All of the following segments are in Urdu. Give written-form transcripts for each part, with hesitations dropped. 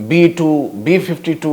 B-2, B-52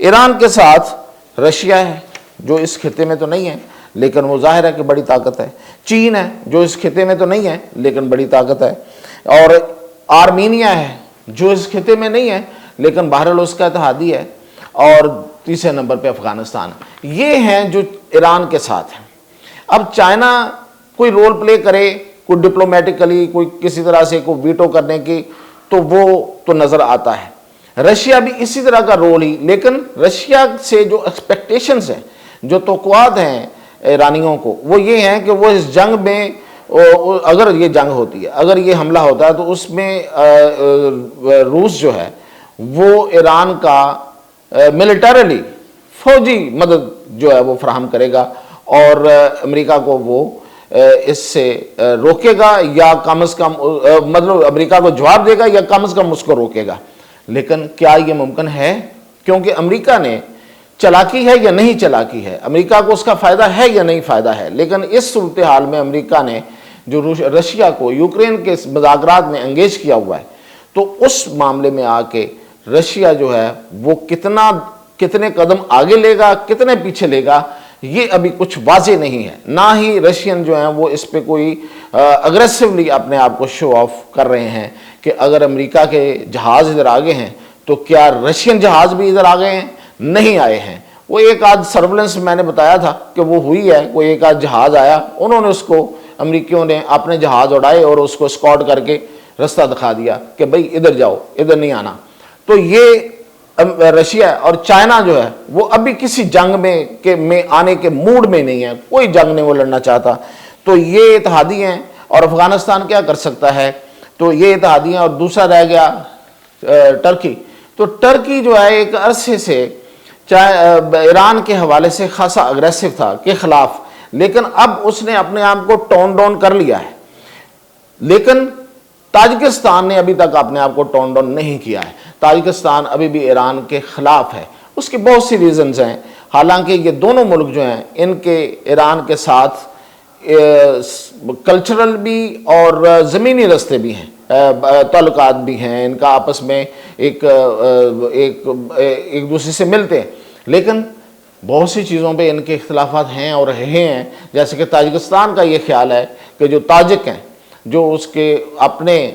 ایران کے ساتھ رشیا ہے جو اس خطے میں تو نہیں ہے لیکن وہ ظاہر ہے کہ بڑی طاقت ہے، چین ہے جو اس خطے میں تو نہیں ہے لیکن بڑی طاقت ہے، اور آرمینیا ہے جو اس خطے میں نہیں ہے لیکن بہرحال اس کا اتحادی ہے، اور تیسرے نمبر پہ افغانستان ہے۔ یہ ہیں جو ایران کے ساتھ ہیں۔ اب چائنا کوئی رول پلے کرے، کوئی ڈپلومیٹکلی کوئی کسی طرح سے کوئی ویٹو کرنے کی، تو وہ تو نظر آتا ہے۔ رشیا بھی اسی طرح کا رول ہی، لیکن رشیا سے جو ایکسپیکٹیشنز ہیں، جو توقعات ہیں ایرانیوں کو، وہ یہ ہیں کہ وہ اس جنگ میں، اگر یہ جنگ ہوتی ہے، اگر یہ حملہ ہوتا ہے تو اس میں روس جو ہے وہ ایران کا ملیٹریلی فوجی مدد جو ہے وہ فراہم کرے گا، اور امریکہ کو وہ اس سے روکے گا، یا کم از کم مطلب امریکہ کو جواب دے گا یا کم از کم اس کو روکے گا۔ لیکن کیا یہ ممکن ہے؟ کیونکہ امریکہ نے چلاکی ہے یا نہیں چلاکی ہے، امریکہ کو اس کا فائدہ ہے یا نہیں فائدہ ہے، لیکن اس صورتحال میں امریکہ نے جو رشیا کو یوکرین کے مذاکرات میں انگیج کیا ہوا ہے، تو اس معاملے میں آ کے رشیا جو ہے وہ کتنے قدم آگے لے گا، کتنے پیچھے لے گا، یہ ابھی کچھ واضح نہیں ہے۔ نہ ہی رشین جو ہیں وہ اس پہ کوئی اگریسولی اپنے آپ کو شو آف کر رہے ہیں کہ اگر امریکہ کے جہاز ادھر آگے ہیں تو کیا رشین جہاز بھی ادھر آگے ہیں؟ نہیں آئے ہیں۔ وہ ایک آدھ سرولنس میں نے بتایا تھا کہ وہ ہوئی ہے، کوئی ایک آدھ جہاز آیا، انہوں نے اس کو، امریکیوں نے اپنے جہاز اڑائے اور اس کو اسکارٹ کر کے رستہ دکھا دیا کہ بھئی ادھر جاؤ، ادھر نہیں آنا۔ تو یہ رشیا اور چائنا جو ہے وہ ابھی کسی جنگ میں آنے کے موڈ میں نہیں ہے، کوئی جنگ نہیں وہ لڑنا چاہتا۔ تو یہ اتحادی ہیں، اور افغانستان کیا کر سکتا ہے؟ تو یہ اتحادی ہیں، اور دوسرا رہ گیا ٹرکی۔ تو ٹرکی جو ہے ایک عرصے سے ایران کے حوالے سے خاصا اگریسو تھا کے خلاف، لیکن اب اس نے اپنے آپ کو ٹون ڈاؤن کر لیا ہے، لیکن تاجکستان نے ابھی تک اپنے آپ کو ٹون ڈاؤن نہیں کیا ہے۔ تاجکستان ابھی بھی ایران کے خلاف ہے، اس کے بہت سی ریزنز ہیں، حالانکہ یہ دونوں ملک جو ہیں ان کے ایران کے ساتھ کلچرل بھی اور زمینی راستے بھی ہیں، تعلقات بھی ہیں، ان کا آپس میں ایک دوسرے سے ملتے ہیں، لیکن بہت سی چیزوں پہ ان کے اختلافات ہیں اور رہے ہیں۔ جیسے کہ تاجکستان کا یہ خیال ہے کہ جو تاجک ہیں، جو اس کے اپنے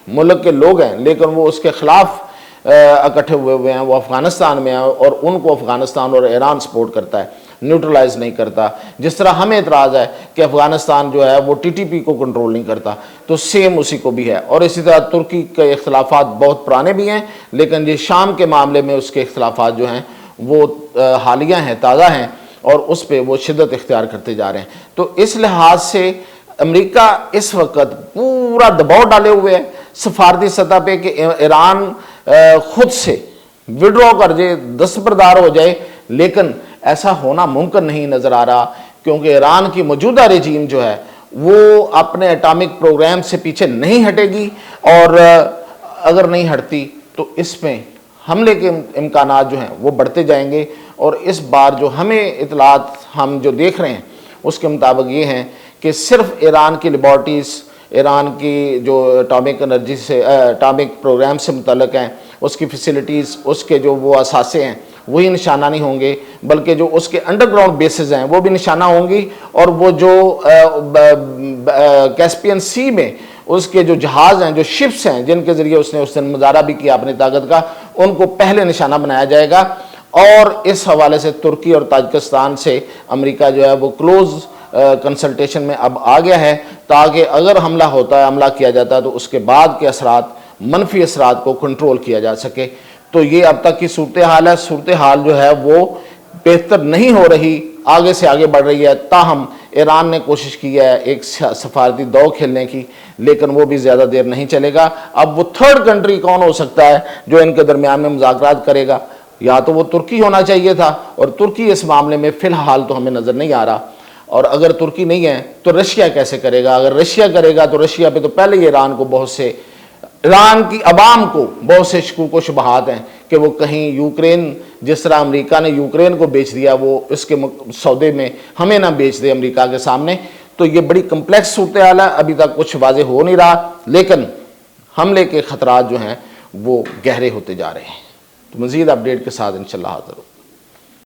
ملک کے لوگ ہیں لیکن وہ اس کے خلاف اکٹھے ہوئے ہیں، وہ افغانستان میں ہیں، اور ان کو افغانستان اور ایران سپورٹ کرتا ہے، نیوٹرلائز نہیں کرتا۔ جس طرح ہمیں اعتراض ہے کہ افغانستان جو ہے وہ ٹی ٹی پی کو کنٹرول نہیں کرتا، تو سیم اسی کو بھی ہے۔ اور اسی طرح ترکی کے اختلافات بہت پرانے بھی ہیں، لیکن یہ شام کے معاملے میں اس کے اختلافات جو ہیں وہ حالیہ ہیں، تازہ ہیں، اور اس پہ وہ شدت اختیار کرتے جا رہے ہیں۔ تو اس لحاظ سے امریکہ اس وقت پورا دباؤ ڈالے ہوئے ہے سفارتی سطح پہ کہ ایران خود سے وڈرا کر جائے، دستبردار ہو جائے، لیکن ایسا ہونا ممکن نہیں نظر آ رہا، کیونکہ ایران کی موجودہ رجیم جو ہے وہ اپنے اٹامک پروگرام سے پیچھے نہیں ہٹے گی، اور اگر نہیں ہٹتی تو اس میں حملے کے امکانات جو ہیں وہ بڑھتے جائیں گے۔ اور اس بار جو ہمیں اطلاعات ہم جو دیکھ رہے ہیں اس کے مطابق یہ ہیں کہ صرف ایران کی لیبارٹریز، ایران کی جو اٹامک انرجی سے اٹامک پروگرام سے متعلق ہیں، اس کی فیسلٹیز، اس کے جو وہ اثاثے ہیں وہی نشانہ نہیں ہوں گے، بلکہ جو اس کے انڈر گراؤنڈ بیسز ہیں وہ بھی نشانہ ہوں گی، اور وہ جو کیسپین سی میں اس کے جو جہاز ہیں، جو شپس ہیں جن کے ذریعے اس نے اس دن مظاہرہ بھی کیا اپنی طاقت کا، ان کو پہلے نشانہ بنایا جائے گا۔ اور اس حوالے سے ترکی اور تاجکستان سے امریکہ جو ہے وہ کلوز کنسلٹیشن میں اب آ گیا ہے، تاکہ اگر حملہ ہوتا ہے، حملہ کیا جاتا ہے، تو اس کے بعد کے اثرات، منفی اثرات کو کنٹرول کیا جا سکے۔ تو یہ اب تک کی صورتحال ہے۔ صورتحال جو ہے وہ بہتر نہیں ہو رہی، آگے سے آگے بڑھ رہی ہے۔ تاہم ایران نے کوشش کی ہے ایک سفارتی دو کھیلنے کی، لیکن وہ بھی زیادہ دیر نہیں چلے گا۔ اب وہ تھرڈ کنٹری کون ہو سکتا ہے جو ان کے درمیان میں مذاکرات کرے گا؟ یا تو وہ ترکی ہونا چاہیے تھا، اور ترکی اس معاملے میں فی الحال تو ہمیں نظر نہیں آ رہا۔ اور اگر ترکی نہیں ہے تو رشیا کیسے کرے گا؟ اگر رشیا کرے گا تو رشیا پہ تو پہلے ہی ایران کی عوام کو بہت سے شکوک و شبہات ہیں کہ وہ کہیں یوکرین، جس طرح امریکہ نے یوکرین کو بیچ دیا، وہ اس کے سودے میں ہمیں نہ بیچ دے امریکہ کے سامنے۔ تو یہ بڑی کمپلیکس صورتحال ہے، ابھی تک کچھ واضح ہو نہیں رہا، لیکن حملے کے خطرات جو ہیں وہ گہرے ہوتے جا رہے ہیں۔ تو مزید اپڈیٹ کے ساتھ انشاءاللہ حاضر ہوں۔